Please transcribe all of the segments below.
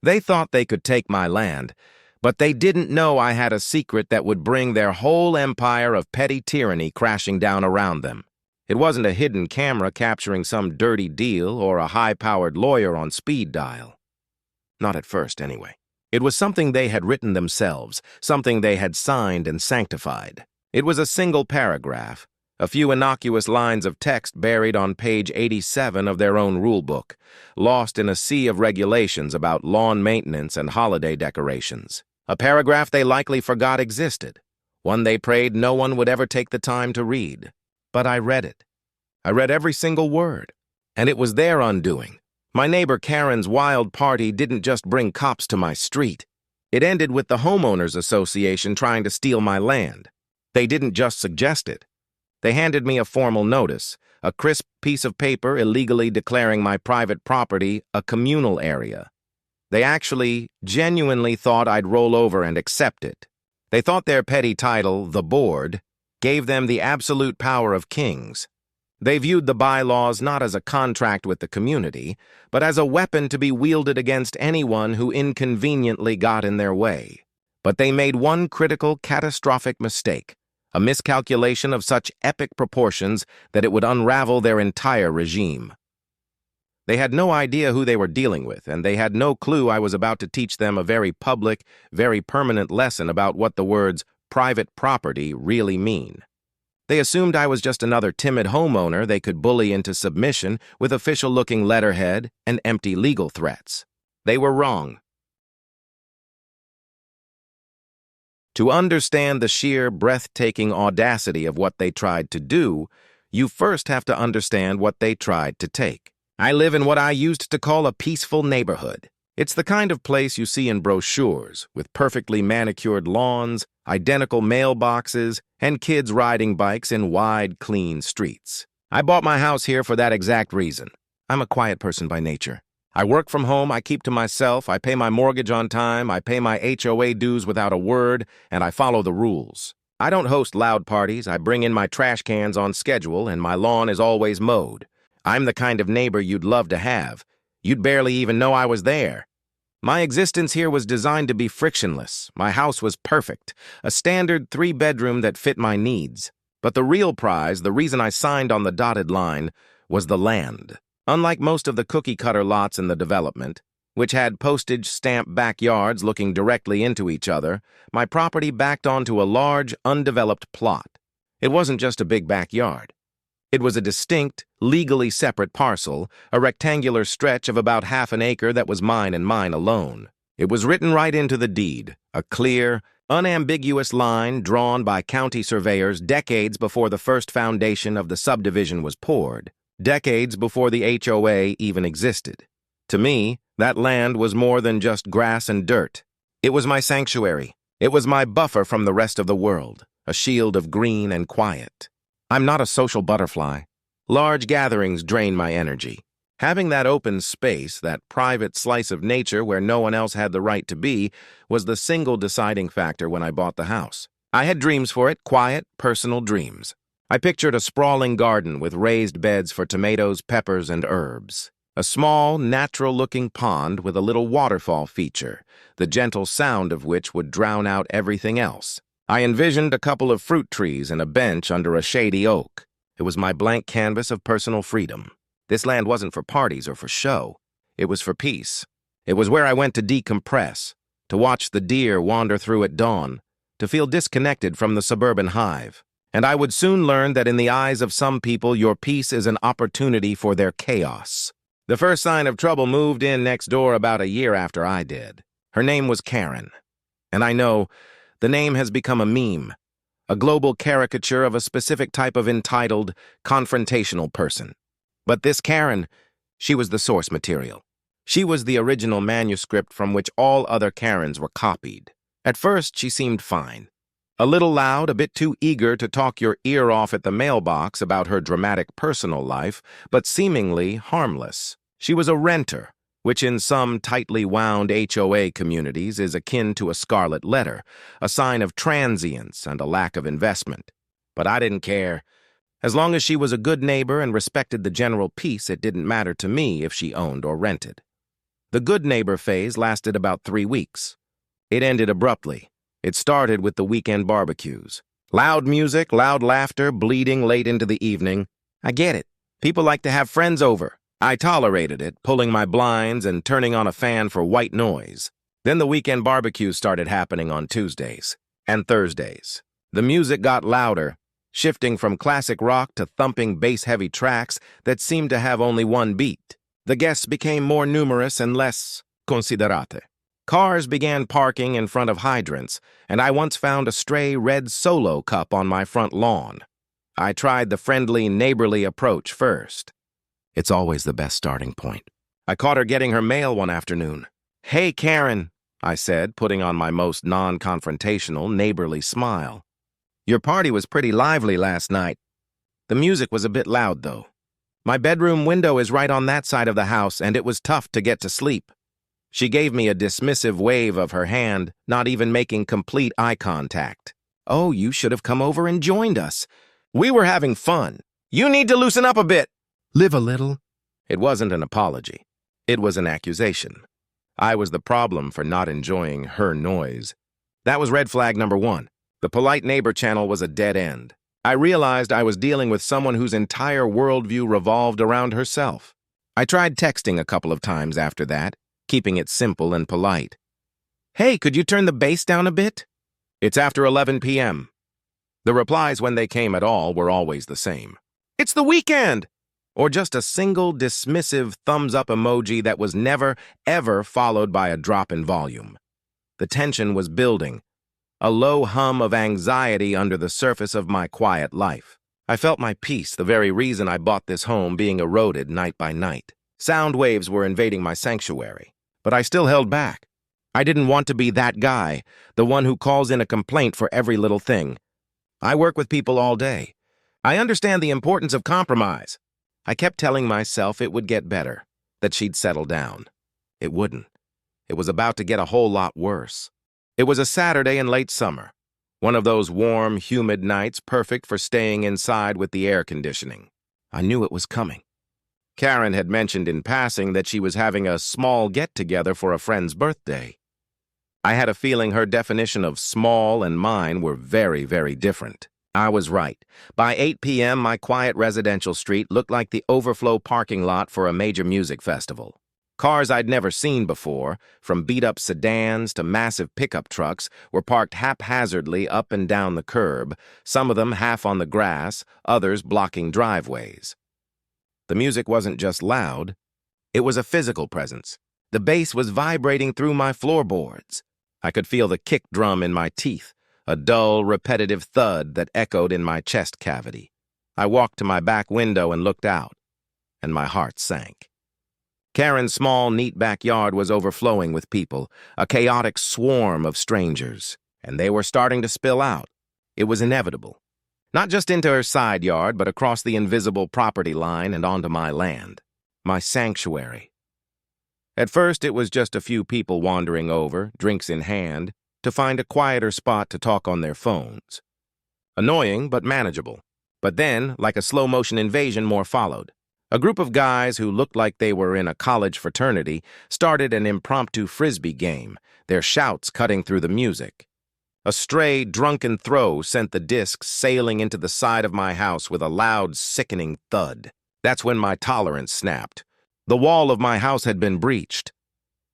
They thought they could take my land, but they didn't know I had a secret that would bring their whole empire of petty tyranny crashing down around them. It wasn't a hidden camera capturing some dirty deal or a high-powered lawyer on speed dial. Not at first, anyway. It was something they had written themselves, something they had signed and sanctified. It was a single paragraph, a few innocuous lines of text buried on page 87 of their own rulebook, lost in a sea of regulations about lawn maintenance and holiday decorations. A paragraph they likely forgot existed, one they prayed no one would ever take the time to read. But I read it. I read every single word, and it was their undoing. My neighbor Karen's wild party didn't just bring cops to my street. It ended with the Homeowners Association trying to steal my land. They didn't just suggest it. They handed me a formal notice, a crisp piece of paper illegally declaring my private property a communal area. They actually, genuinely thought I'd roll over and accept it. They thought their petty title, the board, gave them the absolute power of kings. They viewed the bylaws not as a contract with the community, but as a weapon to be wielded against anyone who inconveniently got in their way. But they made one critical, catastrophic mistake, a miscalculation of such epic proportions that it would unravel their entire regime. They had no idea who they were dealing with, and they had no clue I was about to teach them a very public, very permanent lesson about what the words private property really mean. They assumed I was just another timid homeowner they could bully into submission with official-looking letterhead and empty legal threats. They were wrong. To understand the sheer, breathtaking audacity of what they tried to do, you first have to understand what they tried to take. I live in what I used to call a peaceful neighborhood. It's the kind of place you see in brochures, with perfectly manicured lawns, identical mailboxes, and kids riding bikes in wide, clean streets. I bought my house here for that exact reason. I'm a quiet person by nature. I work from home, I keep to myself, I pay my mortgage on time, I pay my HOA dues without a word, and I follow the rules. I don't host loud parties, I bring in my trash cans on schedule, and my lawn is always mowed. I'm the kind of neighbor you'd love to have. You'd barely even know I was there. My existence here was designed to be frictionless. My house was perfect, a standard 3-bedroom that fit my needs. But the real prize, the reason I signed on the dotted line, was the land. Unlike most of the cookie-cutter lots in the development, which had postage-stamp backyards looking directly into each other, my property backed onto a large, undeveloped plot. It wasn't just a big backyard. It was a distinct, legally separate parcel, a rectangular stretch of about half an acre that was mine and mine alone. It was written right into the deed, a clear, unambiguous line drawn by county surveyors decades before the first foundation of the subdivision was poured, decades before the HOA even existed. To me, that land was more than just grass and dirt. It was my sanctuary. It was my buffer from the rest of the world, a shield of green and quiet. I'm not a social butterfly. Large gatherings drain my energy. Having that open space, that private slice of nature where no one else had the right to be, was the single deciding factor when I bought the house. I had dreams for it, quiet, personal dreams. I pictured a sprawling garden with raised beds for tomatoes, peppers, and herbs. A small, natural-looking pond with a little waterfall feature, the gentle sound of which would drown out everything else. I envisioned a couple of fruit trees and a bench under a shady oak. It was my blank canvas of personal freedom. This land wasn't for parties or for show. It was for peace. It was where I went to decompress, to watch the deer wander through at dawn, to feel disconnected from the suburban hive. And I would soon learn that in the eyes of some people, your peace is an opportunity for their chaos. The first sign of trouble moved in next door about a year after I did. Her name was Karen. And I know the name has become a meme, a global caricature of a specific type of entitled, confrontational person. But this Karen, she was the source material. She was the original manuscript from which all other Karens were copied. At first, she seemed fine. A little loud, a bit too eager to talk your ear off at the mailbox about her dramatic personal life, but seemingly harmless. She was a renter, which in some tightly wound HOA communities is akin to a scarlet letter, a sign of transience and a lack of investment. But I didn't care. As long as she was a good neighbor and respected the general peace, it didn't matter to me if she owned or rented. The good neighbor phase lasted about 3 weeks. It ended abruptly. It started with the weekend barbecues. Loud music, loud laughter, bleeding late into the evening. I get it. People like to have friends over. I tolerated it, pulling my blinds and turning on a fan for white noise. Then the weekend barbecues started happening on Tuesdays and Thursdays. The music got louder, shifting from classic rock to thumping bass-heavy tracks that seemed to have only one beat. The guests became more numerous and less considerate. Cars began parking in front of hydrants, and I once found a stray red Solo cup on my front lawn. I tried the friendly, neighborly approach first. It's always the best starting point. I caught her getting her mail one afternoon. "Hey, Karen," I said, putting on my most non-confrontational, neighborly smile. "Your party was pretty lively last night. The music was a bit loud, though. My bedroom window is right on that side of the house, and it was tough to get to sleep." She gave me a dismissive wave of her hand, not even making complete eye contact. "Oh, you should have come over and joined us. We were having fun. You need to loosen up a bit. Live a little." It wasn't an apology. It was an accusation. I was the problem for not enjoying her noise. That was red flag number 1. The polite neighbor channel was a dead end. I realized I was dealing with someone whose entire worldview revolved around herself. I tried texting a couple of times after that, keeping it simple and polite. "Hey, could you turn the bass down a bit?" "It's after 11 p.m. The replies, when they came at all, were always the same. "It's the weekend!" Or just a single dismissive thumbs-up emoji that was never, ever followed by a drop in volume. The tension was building, a low hum of anxiety under the surface of my quiet life. I felt my peace, the very reason I bought this home, being eroded night by night. Sound waves were invading my sanctuary. But I still held back. I didn't want to be that guy, the one who calls in a complaint for every little thing. I work with people all day. I understand the importance of compromise. I kept telling myself it would get better, that she'd settle down. It wouldn't. It was about to get a whole lot worse. It was a Saturday in late summer, one of those warm, humid nights perfect for staying inside with the air conditioning. I knew it was coming. Karen had mentioned in passing that she was having a small get-together for a friend's birthday. I had a feeling her definition of small and mine were very, very different. I was right. By 8 p.m., my quiet residential street looked like the overflow parking lot for a major music festival. Cars I'd never seen before, from beat-up sedans to massive pickup trucks, were parked haphazardly up and down the curb, some of them half on the grass, others blocking driveways. The music wasn't just loud, it was a physical presence. The bass was vibrating through my floorboards. I could feel the kick drum in my teeth, a dull, repetitive thud that echoed in my chest cavity. I walked to my back window and looked out, and my heart sank. Karen's small, neat backyard was overflowing with people, a chaotic swarm of strangers, and they were starting to spill out. It was inevitable. Not just into her side yard, but across the invisible property line and onto my land, my sanctuary. At first, it was just a few people wandering over, drinks in hand, to find a quieter spot to talk on their phones. Annoying, but manageable. But then, like a slow-motion invasion, more followed. A group of guys who looked like they were in a college fraternity started an impromptu frisbee game, their shouts cutting through the music. A stray, drunken throw sent the disc sailing into the side of my house with a loud, sickening thud. That's when my tolerance snapped. The wall of my house had been breached.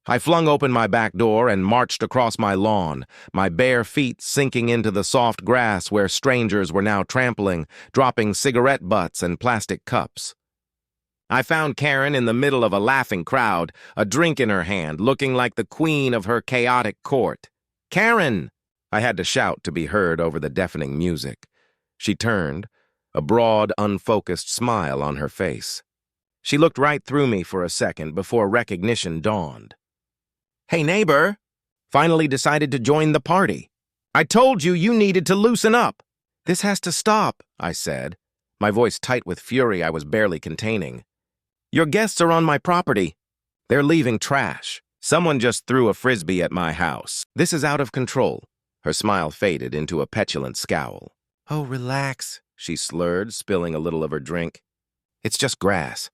I flung open my back door and marched across my lawn, my bare feet sinking into the soft grass where strangers were now trampling, dropping cigarette butts and plastic cups. I found Karen in the middle of a laughing crowd, a drink in her hand, looking like the queen of her chaotic court. "Karen!" I had to shout to be heard over the deafening music. She turned, a broad, unfocused smile on her face. She looked right through me for a second before recognition dawned. "Hey, neighbor!" Finally decided to join the party. "I told you you needed to loosen up." "This has to stop," I said, my voice tight with fury I was barely containing. "Your guests are on my property. They're leaving trash. Someone just threw a frisbee at my house. This is out of control." Her smile faded into a petulant scowl. "Oh, relax," she slurred, spilling a little of her drink. "It's just grass.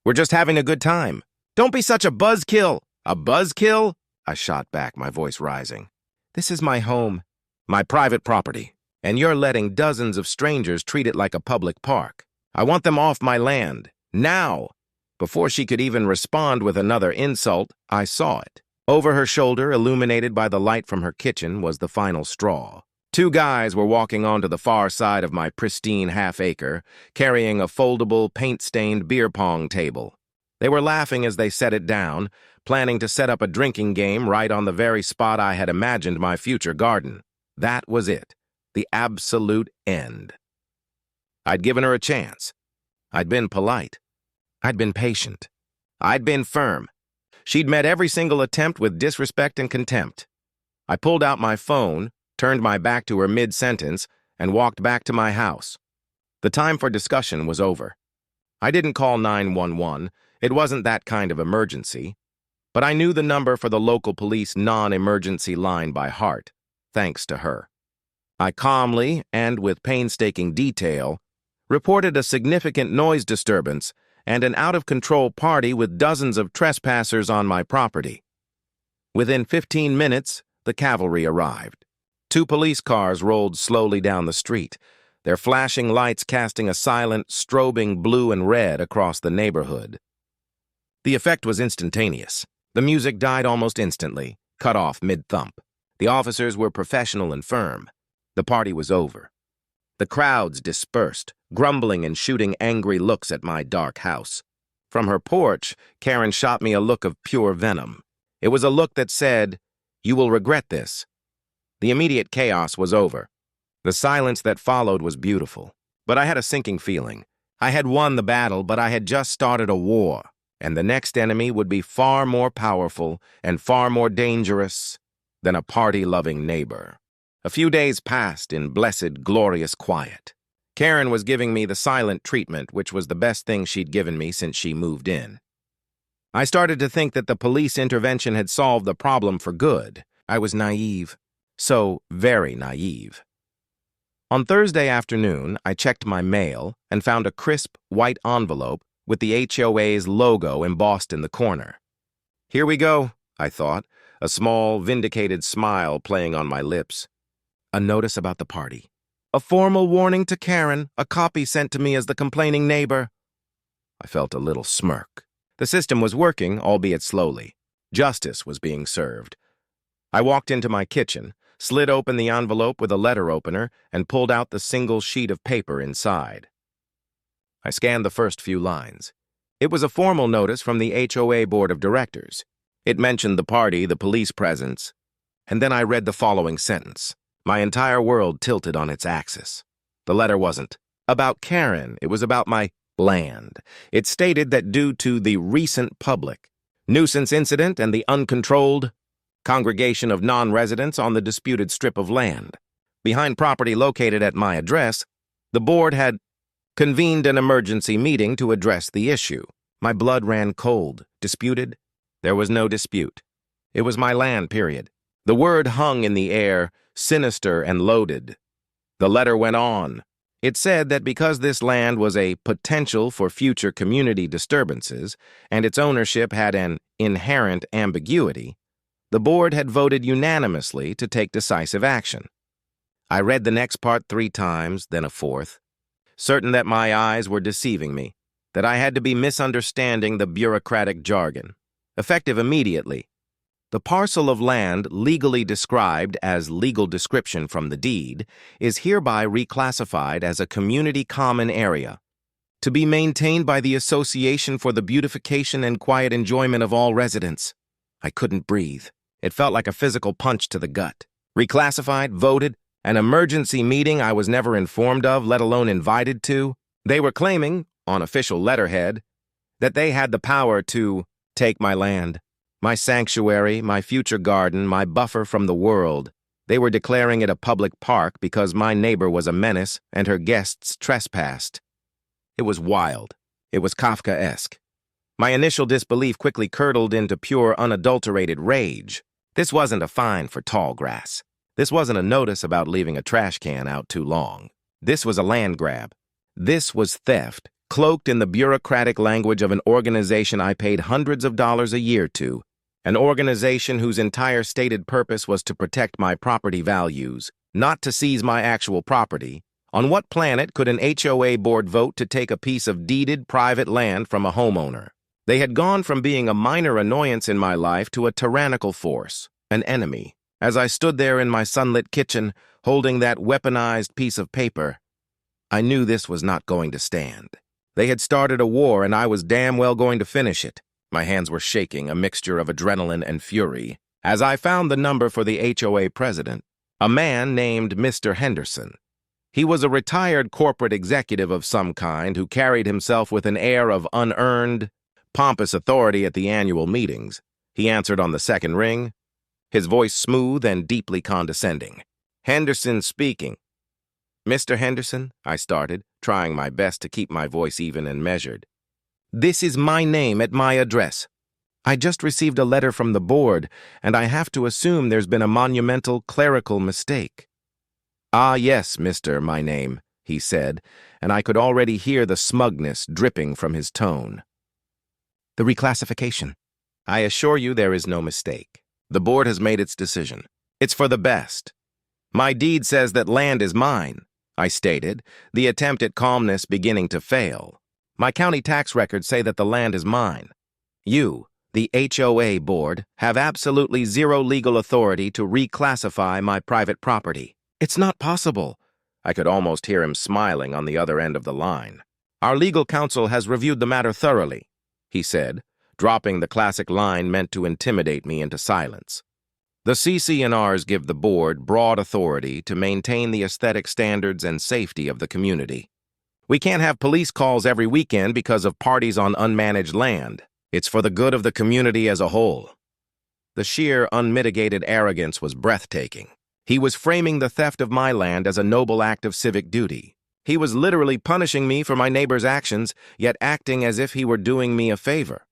We're just having a good time. Don't be such a buzzkill." A buzzkill? I shot back, my voice rising. This is my home, my private property, and you're letting dozens of strangers treat it like a public park. I want them off my land, now. Before she could even respond with another insult, I saw it. Over her shoulder, illuminated by the light from her kitchen, was the final straw. Two guys were walking onto the far side of my pristine half-acre, carrying a foldable, paint-stained beer pong table. They were laughing as they set it down, planning to set up a drinking game right on the very spot I had imagined my future garden. That was it, the absolute end. I'd given her a chance. I'd been polite. I'd been patient. I'd been firm. She'd met every single attempt with disrespect and contempt. I pulled out my phone, turned my back to her mid-sentence, and walked back to my house. The time for discussion was over. I didn't call 911. It wasn't that kind of emergency. But I knew the number for the local police non-emergency line by heart, thanks to her. I calmly, and with painstaking detail, reported a significant noise disturbance and an out-of-control party with dozens of trespassers on my property. Within 15 minutes, the cavalry arrived. 2 police cars rolled slowly down the street, their flashing lights casting a silent, strobing blue and red across the neighborhood. The effect was instantaneous. The music died almost instantly, cut off mid-thump. The officers were professional and firm. The party was over. The crowds dispersed, grumbling and shooting angry looks at my dark house. From her porch, Karen shot me a look of pure venom. It was a look that said, "You will regret this." The immediate chaos was over. The silence that followed was beautiful. But I had a sinking feeling. I had won the battle, but I had just started a war, and the next enemy would be far more powerful and far more dangerous than a party-loving neighbor. A few days passed in blessed, glorious quiet. Karen was giving me the silent treatment, which was the best thing she'd given me since she moved in. I started to think that the police intervention had solved the problem for good. I was naive. So very naive. On Thursday afternoon, I checked my mail and found a crisp, white envelope with the HOA's logo embossed in the corner. Here we go, I thought, a small, vindicated smile playing on my lips. A notice about the party. A formal warning to Karen, a copy sent to me as the complaining neighbor. I felt a little smirk. The system was working, albeit slowly. Justice was being served. I walked into my kitchen, slid open the envelope with a letter opener, and pulled out the single sheet of paper inside. I scanned the first few lines. It was a formal notice from the HOA Board of Directors. It mentioned the party, the police presence, and then I read the following sentence. My entire world tilted on its axis. The letter wasn't about Karen, it was about my land. It stated that due to the recent public nuisance incident and the uncontrolled congregation of non-residents on the disputed strip of land behind property located at my address, the board had convened an emergency meeting to address the issue. My blood ran cold. Disputed? There was no dispute. It was my land, period. The word hung in the air, sinister and loaded. The letter went on. It said that because this land was a potential for future community disturbances and its ownership had an inherent ambiguity, the board had voted unanimously to take decisive action. I read the next part 3 times, then a 4th, certain that my eyes were deceiving me, that I had to be misunderstanding the bureaucratic jargon. Effective immediately. The parcel of land legally described as legal description from the deed is hereby reclassified as a community common area, to be maintained by the Association for the Beautification and Quiet Enjoyment of All Residents. I couldn't breathe. It felt like a physical punch to the gut. Reclassified, voted, an emergency meeting I was never informed of, let alone invited to. They were claiming, on official letterhead, that they had the power to take my land, my sanctuary, my future garden, my buffer from the world. They were declaring it a public park because my neighbor was a menace and her guests trespassed. It was wild. It was Kafkaesque. My initial disbelief quickly curdled into pure, unadulterated rage. This wasn't a fine for tall grass. This wasn't a notice about leaving a trash can out too long. This was a land grab. This was theft, cloaked in the bureaucratic language of an organization I paid hundreds of dollars a year to, an organization whose entire stated purpose was to protect my property values, not to seize my actual property. On what planet could an HOA board vote to take a piece of deeded private land from a homeowner? They had gone from being a minor annoyance in my life to a tyrannical force, an enemy. As I stood there in my sunlit kitchen, holding that weaponized piece of paper, I knew this was not going to stand. They had started a war, and I was damn well going to finish it. My hands were shaking, a mixture of adrenaline and fury, as I found the number for the HOA president, a man named Mr. Henderson. He was a retired corporate executive of some kind who carried himself with an air of unearned, pompous authority at the annual meetings. He answered on the second ring, his voice smooth and deeply condescending. "Henderson speaking." "Mr. Henderson," I started, trying my best to keep my voice even and measured. "This is my name at my address. I just received a letter from the board, and I have to assume there's been a monumental clerical mistake." "Ah, yes, Mr. My name," he said, and I could already hear the smugness dripping from his tone. "The reclassification. I assure you there is no mistake. The board has made its decision. It's for the best. My deed says that land is mine," I stated, the attempt at calmness beginning to fail. "My county tax records say that the land is mine. You, the HOA board, have absolutely zero legal authority to reclassify my private property. It's not possible." I could almost hear him smiling on the other end of the line. "Our legal counsel has reviewed the matter thoroughly," he said, dropping the classic line meant to intimidate me into silence. "The CC&Rs give the board broad authority to maintain the aesthetic standards and safety of the community. We can't have police calls every weekend because of parties on unmanaged land. It's for the good of the community as a whole." The sheer, unmitigated arrogance was breathtaking. He was framing the theft of my land as a noble act of civic duty. He was literally punishing me for my neighbor's actions, yet acting as if he were doing me a favor.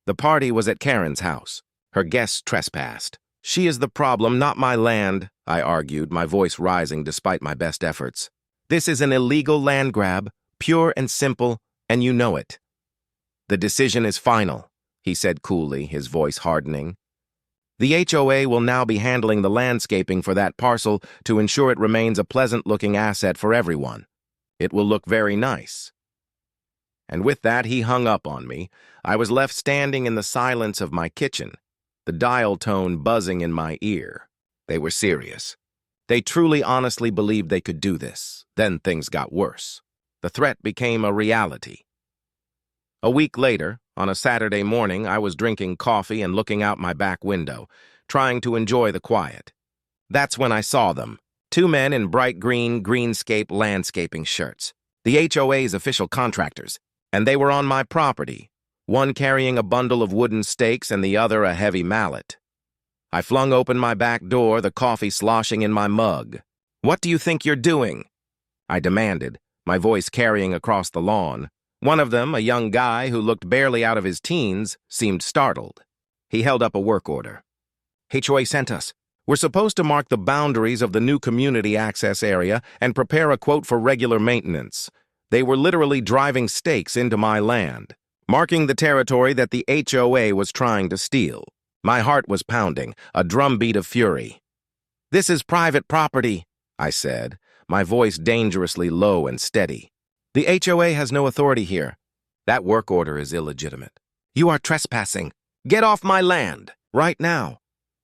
The party was at Karen's house. Her guests trespassed. "She is the problem, not my land," I argued, my voice rising despite my best efforts. "This is an illegal land grab, pure and simple, and you know it." "The decision is final," he said coolly, his voice hardening. "The HOA will now be handling the landscaping for that parcel to ensure it remains a pleasant-looking asset for everyone. It will look very nice." And with that, he hung up on me. I was left standing in the silence of my kitchen, the dial tone buzzing in my ear. They were serious. They truly honestly believed they could do this. Then things got worse. The threat became a reality. A week later, on a Saturday morning, I was drinking coffee and looking out my back window, trying to enjoy the quiet. That's when I saw them, two men in bright green greenscape landscaping shirts, the HOA's official contractors, and they were on my property, one carrying a bundle of wooden stakes and the other a heavy mallet. I flung open my back door, the coffee sloshing in my mug. "What do you think you're doing?" I demanded, my voice carrying across the lawn. One of them, a young guy who looked barely out of his teens, seemed startled. He held up a work order. "HOA sent us. We're supposed to mark the boundaries of the new community access area and prepare a quote for regular maintenance. They were literally driving stakes into my land, marking the territory that the HOA was trying to steal. My heart was pounding, a drumbeat of fury. "This is private property," I said, my voice dangerously low and steady. "The HOA has no authority here. That work order is illegitimate. You are trespassing. Get off my land, right now."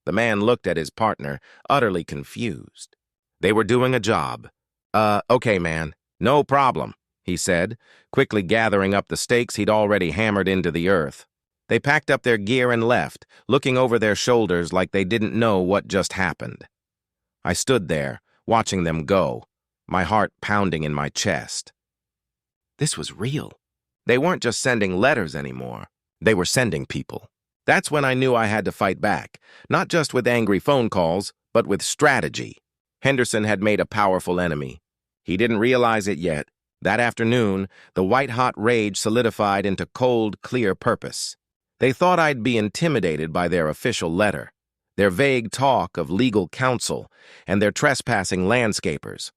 The man looked at his partner, utterly confused. They were doing a job. Okay, man, no problem," he said, quickly gathering up the stakes he'd already hammered into the earth. They packed up their gear and left, looking over their shoulders like they didn't know what just happened. I stood there, watching them go, my heart pounding in my chest. This was real. They weren't just sending letters anymore. They were sending people. That's when I knew I had to fight back, not just with angry phone calls, but with strategy. Henderson had made a powerful enemy. He didn't realize it yet. That afternoon, the white-hot rage solidified into cold, clear purpose. They thought I'd be intimidated by their official letter, their vague talk of legal counsel, and their trespassing landscapers.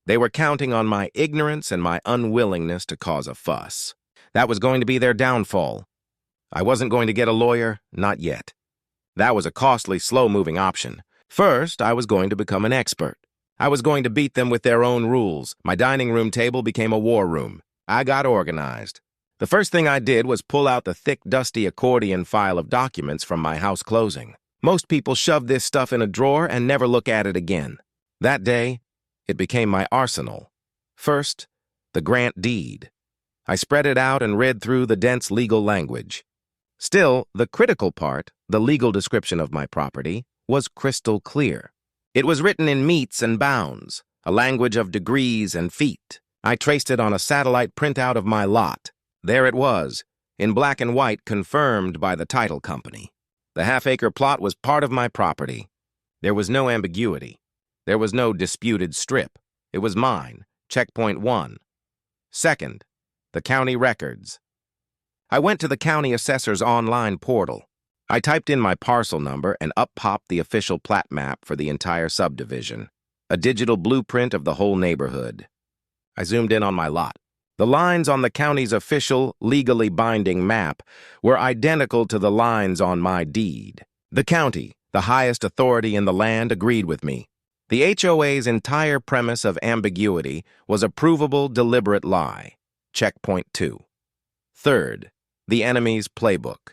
They were counting on my ignorance and my unwillingness to cause a fuss. That was going to be their downfall. I wasn't going to get a lawyer, not yet. That was a costly, slow-moving option. First, I was going to become an expert. I was going to beat them with their own rules. My dining room table became a war room. I got organized. The first thing I did was pull out the thick, dusty accordion file of documents from my house closing. Most people shove this stuff in a drawer and never look at it again. That day, it became my arsenal. First, the grant deed. I spread it out and read through the dense legal language. Still, the critical part, the legal description of my property, was crystal clear. It was written in metes and bounds, a language of degrees and feet. I traced it on a satellite printout of my lot. There it was, in black and white, confirmed by the title company. The half-acre plot was part of my property. There was no ambiguity. There was no disputed strip. It was mine, checkpoint 1. Second, the county records. I went to the county assessor's online portal. I typed in my parcel number and up popped the official plat map for the entire subdivision, a digital blueprint of the whole neighborhood. I zoomed in on my lot. The lines on the county's official, legally binding map were identical to the lines on my deed. The county, the highest authority in the land, agreed with me. The HOA's entire premise of ambiguity was a provable, deliberate lie. Checkpoint 2. Third, the enemy's playbook.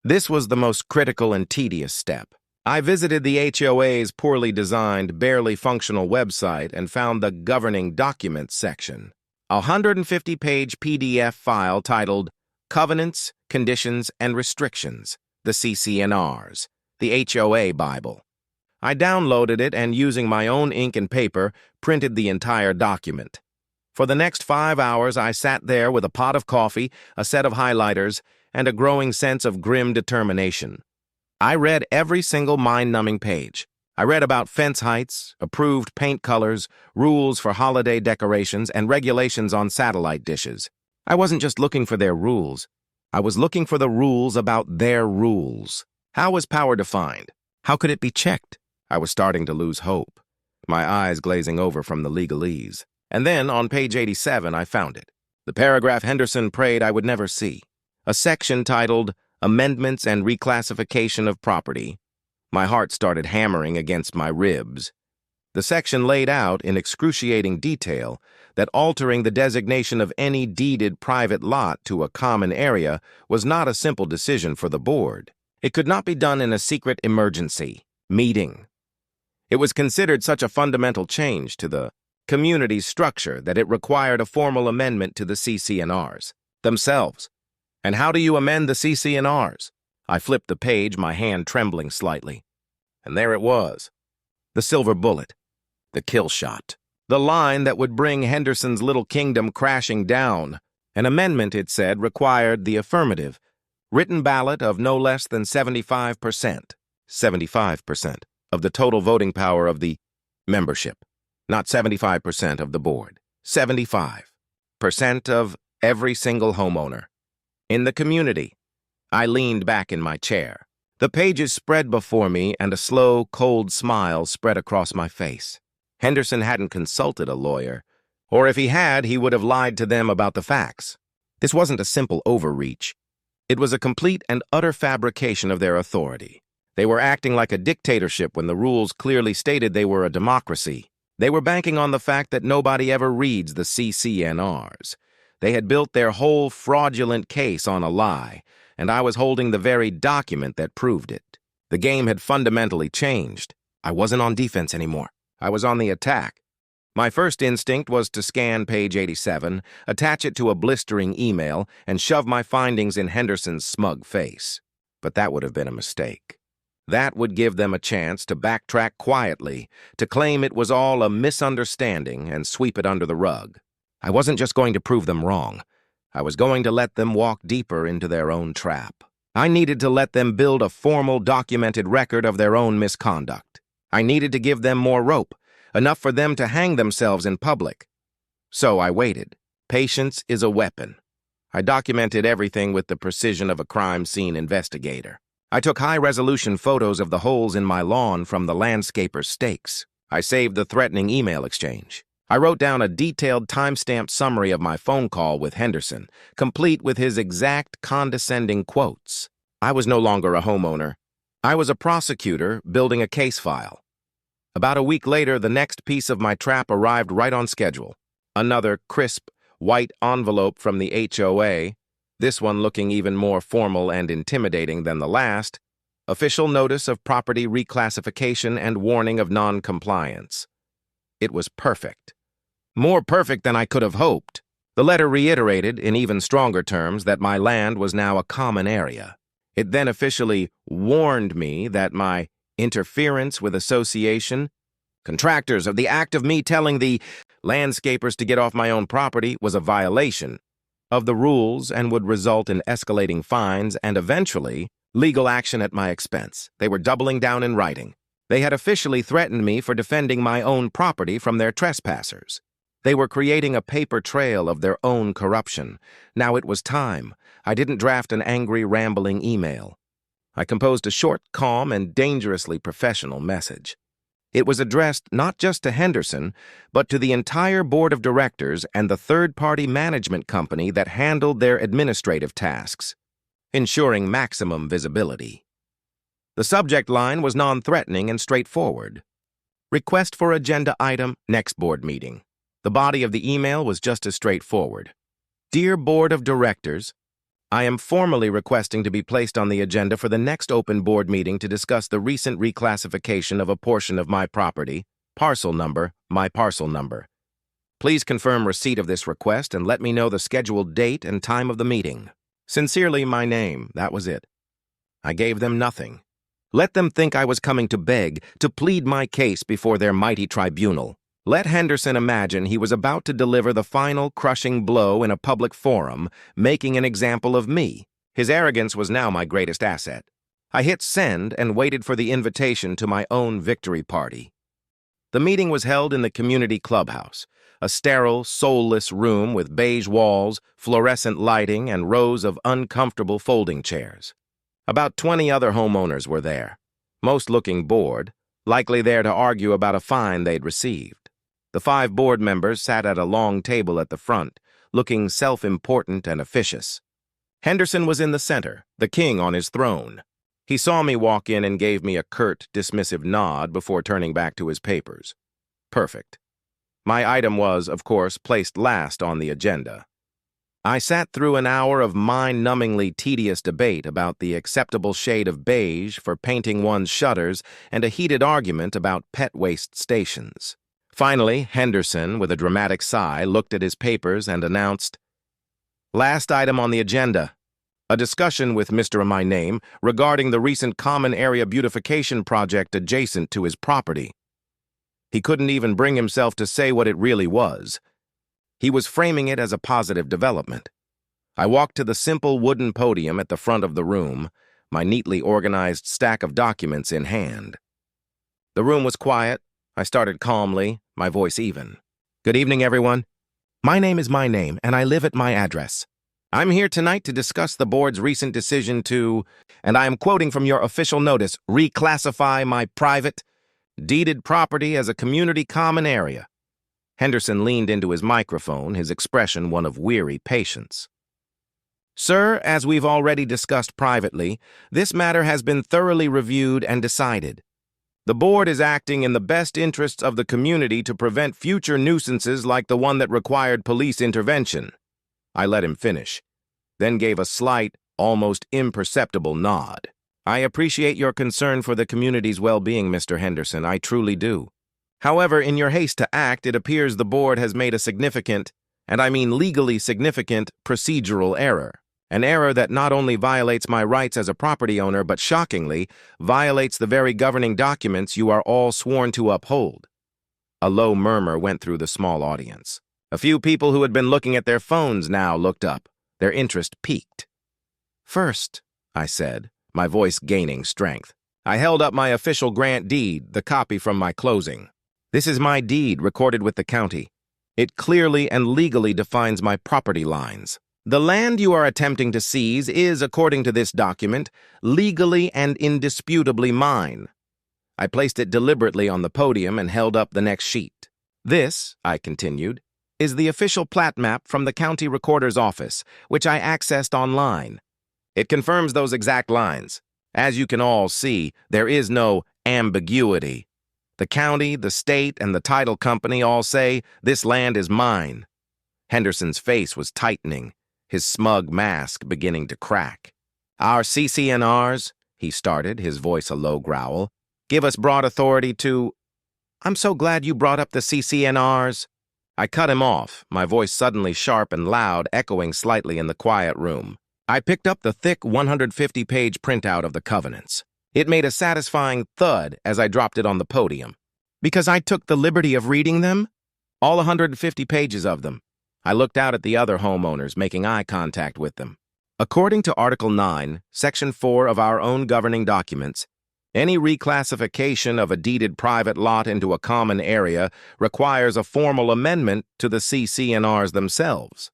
This was the most critical and tedious step. I visited the HOA's poorly designed, barely functional website and found the Governing Documents section. A 150-page PDF file titled Covenants, Conditions, and Restrictions, the CC&Rs, the HOA Bible. I downloaded it and, using my own ink and paper, printed the entire document. For the next 5 hours, I sat there with a pot of coffee, a set of highlighters, and a growing sense of grim determination. I read every single mind-numbing page. I read about fence heights, approved paint colors, rules for holiday decorations, and regulations on satellite dishes. I wasn't just looking for their rules. I was looking for the rules about their rules. How was power defined? How could it be checked? I was starting to lose hope, my eyes glazing over from the legalese. And then, on page 87, I found it. The paragraph Henderson prayed I would never see. A section titled Amendments and Reclassification of Property. My heart started hammering against my ribs. The section laid out in excruciating detail that altering the designation of any deeded private lot to a common area was not a simple decision for the board. It could not be done in a secret emergency meeting. It was considered such a fundamental change to the community's structure that it required a formal amendment to the CC&Rs themselves. And how do you amend the CC&Rs? I flipped the page, my hand trembling slightly. And there it was. The silver bullet. The kill shot. The line that would bring Henderson's little kingdom crashing down. An amendment, it said, required the affirmative, written ballot of no less than 75%. 75% of the total voting power of the membership. Not 75% of the board. 75% of every single homeowner. In the community. I leaned back in my chair. The pages spread before me, and a slow, cold smile spread across my face. Henderson hadn't consulted a lawyer, or if he had, he would have lied to them about the facts. This wasn't a simple overreach. It was a complete and utter fabrication of their authority. They were acting like a dictatorship when the rules clearly stated they were a democracy. They were banking on the fact that nobody ever reads the CC&Rs. They had built their whole fraudulent case on a lie, and I was holding the very document that proved it. The game had fundamentally changed. I wasn't on defense anymore. I was on the attack. My first instinct was to scan page 87, attach it to a blistering email, and shove my findings in Henderson's smug face. But that would have been a mistake. That would give them a chance to backtrack quietly, to claim it was all a misunderstanding and sweep it under the rug. I wasn't just going to prove them wrong. I was going to let them walk deeper into their own trap. I needed to let them build a formal, documented record of their own misconduct. I needed to give them more rope, enough for them to hang themselves in public. So I waited. Patience is a weapon. I documented everything with the precision of a crime scene investigator. I took high-resolution photos of the holes in my lawn from the landscaper's stakes. I saved the threatening email exchange. I wrote down a detailed time-stamped summary of my phone call with Henderson, complete with his exact condescending quotes. I was no longer a homeowner. I was a prosecutor building a case file. About a week later, the next piece of my trap arrived right on schedule. Another crisp, white envelope from the HOA, this one looking even more formal and intimidating than the last, official notice of property reclassification and warning of non-compliance. It was perfect. More perfect than I could have hoped. The letter reiterated, in even stronger terms, that my land was now a common area. It then officially warned me that my interference with association, contractors of the act of me telling the landscapers to get off my own property was a violation of the rules and would result in escalating fines and eventually legal action at my expense. They were doubling down in writing. They had officially threatened me for defending my own property from their trespassers. They were creating a paper trail of their own corruption. Now it was time. I didn't draft an angry, rambling email. I composed a short, calm, and dangerously professional message. It was addressed not just to Henderson, but to the entire board of directors and the third-party management company that handled their administrative tasks, ensuring maximum visibility. The subject line was non-threatening and straightforward. Request for agenda item, next board meeting. The body of the email was just as straightforward. Dear Board of Directors, I am formally requesting to be placed on the agenda for the next open board meeting to discuss the recent reclassification of a portion of my property, my parcel number. Please confirm receipt of this request and let me know the scheduled date and time of the meeting. Sincerely, my name. That was it. I gave them nothing. Let them think I was coming to beg, to plead my case before their mighty tribunal. Let Henderson imagine he was about to deliver the final crushing blow in a public forum, making an example of me. His arrogance was now my greatest asset. I hit send and waited for the invitation to my own victory party. The meeting was held in the community clubhouse, a sterile, soulless room with beige walls, fluorescent lighting, and rows of uncomfortable folding chairs. About 20 other homeowners were there, most looking bored, likely there to argue about a fine they'd received. The 5 board members sat at a long table at the front, looking self-important and officious. Henderson was in the center, the king on his throne. He saw me walk in and gave me a curt, dismissive nod before turning back to his papers. Perfect. My item was, of course, placed last on the agenda. I sat through an hour of mind-numbingly tedious debate about the acceptable shade of beige for painting one's shutters and a heated argument about pet waste stations. Finally, Henderson, with a dramatic sigh, looked at his papers and announced, "Last item on the agenda, a discussion with Mr. My Name regarding the recent common area beautification project adjacent to his property." He couldn't even bring himself to say what it really was. He was framing it as a positive development. I walked to the simple wooden podium at the front of the room, my neatly organized stack of documents in hand. The room was quiet. I started calmly, my voice even. "Good evening, everyone. My name is My Name, and I live at my address. I'm here tonight to discuss the board's recent decision to, and I am quoting from your official notice, reclassify my private, deeded property as a community common area." Henderson leaned into his microphone, his expression one of weary patience. "Sir, as we've already discussed privately, this matter has been thoroughly reviewed and decided. The board is acting in the best interests of the community to prevent future nuisances like the one that required police intervention." I let him finish, then gave a slight, almost imperceptible nod. "I appreciate your concern for the community's well-being, Mr. Henderson, I truly do. However, in your haste to act, it appears the board has made a significant, and I mean legally significant, procedural error. An error that not only violates my rights as a property owner, but shockingly, violates the very governing documents you are all sworn to uphold." A low murmur went through the small audience. A few people who had been looking at their phones now looked up, their interest piqued. "First," I said, my voice gaining strength, I held up my official grant deed, the copy from my closing. "This is my deed recorded with the county. It clearly and legally defines my property lines. The land you are attempting to seize is, according to this document, legally and indisputably mine." I placed it deliberately on the podium and held up the next sheet. This, I continued, is the official plat map from the county recorder's office, which I accessed online. It confirms those exact lines. As you can all see, there is no ambiguity. The county, the state, and the title company all say, "This land is mine." Henderson's face was tightening, his smug mask beginning to crack. "Our CCNRs," he started, his voice a low growl, "give us broad authority to—" "I'm so glad you brought up the CCNRs." I cut him off, my voice suddenly sharp and loud, echoing slightly in the quiet room. I picked up the thick 150-page printout of the covenants. It made a satisfying thud as I dropped it on the podium. Because I took the liberty of reading them? All 150 pages of them. I looked out at the other homeowners, making eye contact with them. According to Article 9, Section 4 of our own governing documents, any reclassification of a deeded private lot into a common area requires a formal amendment to the CCNRs themselves.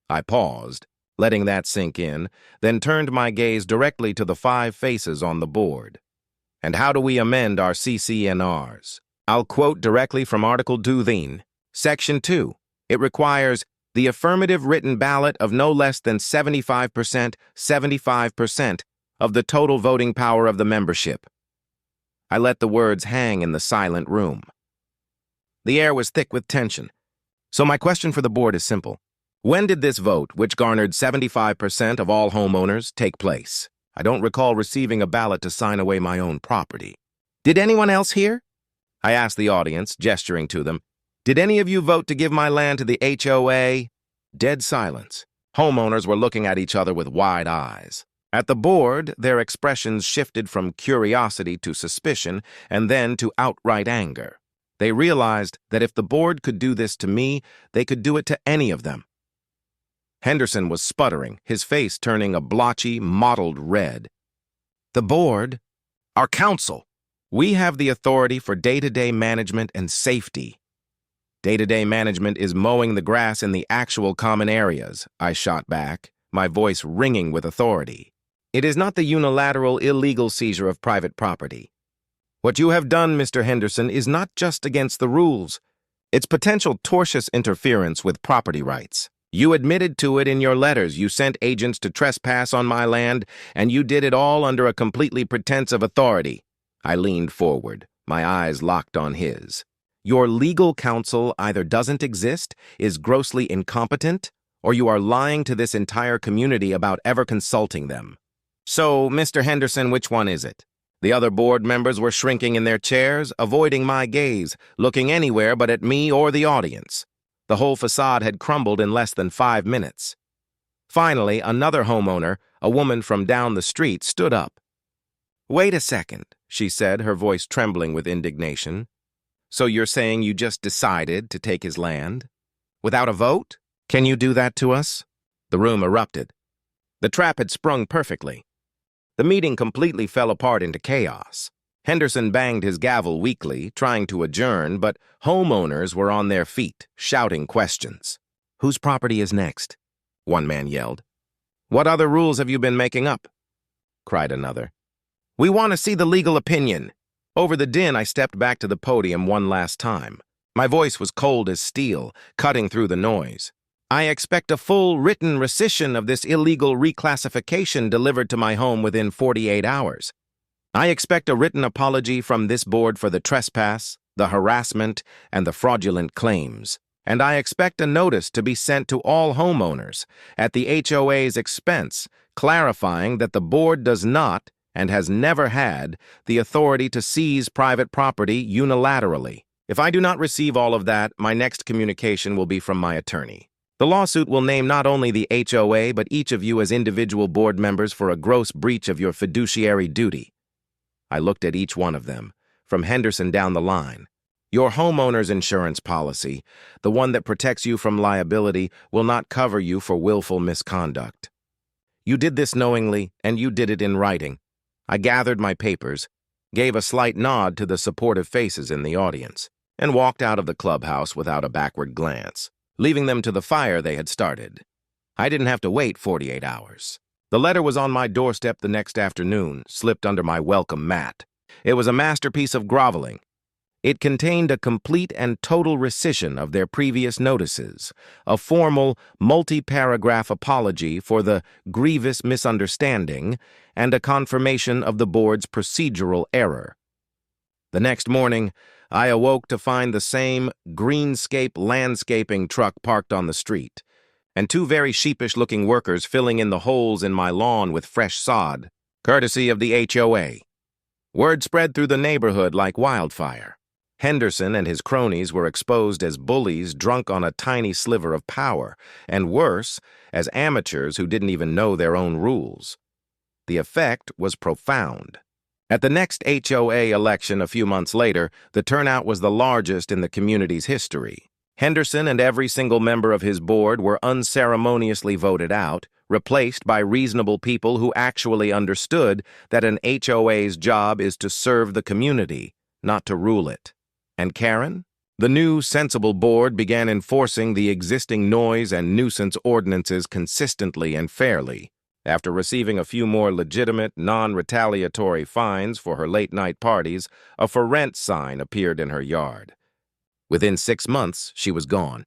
I paused, letting that sink in, then turned my gaze directly to the 5 faces on the board. And how do we amend our CCNRs? I'll quote directly from Article 2, Section 2. It requires the affirmative written ballot of no less than 75% of the total voting power of the membership. I let the words hang in the silent room. The air was thick with tension. So my question for the board is simple. When did this vote, which garnered 75% of all homeowners, take place? I don't recall receiving a ballot to sign away my own property. Did anyone else hear? I asked the audience, gesturing to them. Did any of you vote to give my land to the HOA? Dead silence. Homeowners were looking at each other with wide eyes. At the board, their expressions shifted from curiosity to suspicion and then to outright anger. They realized that if the board could do this to me, they could do it to any of them. Henderson was sputtering, his face turning a blotchy, mottled red. The board, our council, we have the authority for day-to-day management and safety. Day-to-day management is mowing the grass in the actual common areas, I shot back, my voice ringing with authority. It is not the unilateral, illegal seizure of private property. What you have done, Mr. Henderson, is not just against the rules. It's potential tortious interference with property rights. You admitted to it in your letters. You sent agents to trespass on my land, and you did it all under a completely pretense of authority. I leaned forward, my eyes locked on his. Your legal counsel either doesn't exist, is grossly incompetent, or you are lying to this entire community about ever consulting them. So, Mr. Henderson, which one is it? The other board members were shrinking in their chairs, avoiding my gaze, looking anywhere but at me or the audience. The whole facade had crumbled in less than 5 minutes. Finally, another homeowner, a woman from down the street, stood up. "Wait a second," she said, her voice trembling with indignation. "So you're saying you just decided to take his land? Without a vote? Can you do that to us?" The room erupted. The trap had sprung perfectly. The meeting completely fell apart into chaos. Henderson banged his gavel weakly, trying to adjourn, but homeowners were on their feet, shouting questions. "Whose property is next?" one man yelled. "What other rules have you been making up?" cried another. "We want to see the legal opinion." Over the din, I stepped back to the podium one last time. My voice was cold as steel, cutting through the noise. "I expect a full written rescission of this illegal reclassification delivered to my home within 48 hours. I expect a written apology from this board for the trespass, the harassment, and the fraudulent claims. And I expect a notice to be sent to all homeowners at the HOA's expense, clarifying that the board does not, and has never had, the authority to seize private property unilaterally. If I do not receive all of that, my next communication will be from my attorney. The lawsuit will name not only the HOA, but each of you as individual board members for a gross breach of your fiduciary duty." I looked at each one of them, from Henderson down the line. "Your homeowner's insurance policy, the one that protects you from liability, will not cover you for willful misconduct. You did this knowingly, and you did it in writing." I gathered my papers, gave a slight nod to the supportive faces in the audience, and walked out of the clubhouse without a backward glance, leaving them to the fire they had started. I didn't have to wait 48 hours. The letter was on my doorstep the next afternoon, slipped under my welcome mat. It was a masterpiece of groveling. It contained a complete and total rescission of their previous notices, a formal, multi-paragraph apology for the grievous misunderstanding, and a confirmation of the board's procedural error. The next morning, I awoke to find the same greenscape landscaping truck parked on the street, and two very sheepish-looking workers filling in the holes in my lawn with fresh sod, courtesy of the HOA. Word spread through the neighborhood like wildfire. Henderson and his cronies were exposed as bullies drunk on a tiny sliver of power, and worse, as amateurs who didn't even know their own rules. The effect was profound. At the next HOA election a few months later, the turnout was the largest in the community's history. Henderson and every single member of his board were unceremoniously voted out, replaced by reasonable people who actually understood that an HOA's job is to serve the community, not to rule it. And Karen? The new, sensible board began enforcing the existing noise and nuisance ordinances consistently and fairly. After receiving a few more legitimate, non-retaliatory fines for her late-night parties, a for rent sign appeared in her yard. Within 6 months, she was gone.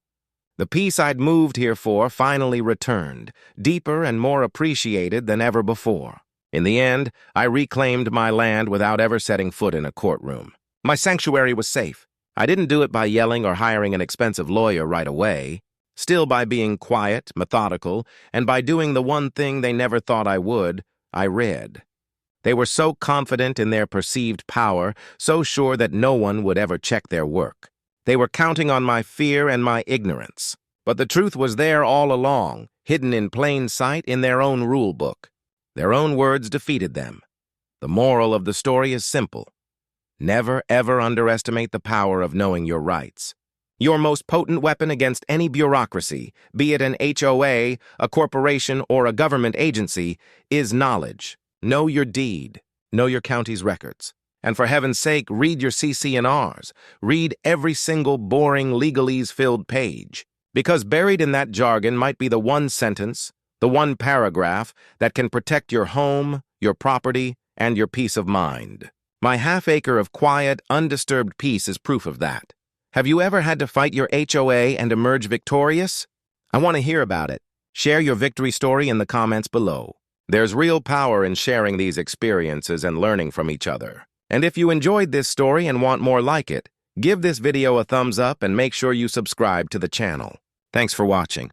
The peace I'd moved here for finally returned, deeper and more appreciated than ever before. In the end, I reclaimed my land without ever setting foot in a courtroom. My sanctuary was safe. I didn't do it by yelling or hiring an expensive lawyer right away. Still, by being quiet, methodical, and by doing the one thing they never thought I would, I read. They were so confident in their perceived power, so sure that no one would ever check their work. They were counting on my fear and my ignorance. But the truth was there all along, hidden in plain sight in their own rule book. Their own words defeated them. The moral of the story is simple. Never, ever underestimate the power of knowing your rights. Your most potent weapon against any bureaucracy, be it an HOA, a corporation, or a government agency, is knowledge. Know your deed. Know your county's records. And for heaven's sake, read your CC&Rs. Read every single boring legalese-filled page. Because buried in that jargon might be the one sentence, the one paragraph that can protect your home, your property, and your peace of mind. My half-acre of quiet, undisturbed peace is proof of that. Have you ever had to fight your HOA and emerge victorious? I want to hear about it. Share your victory story in the comments below. There's real power in sharing these experiences and learning from each other. And if you enjoyed this story and want more like it, give this video a thumbs up and make sure you subscribe to the channel. Thanks for watching.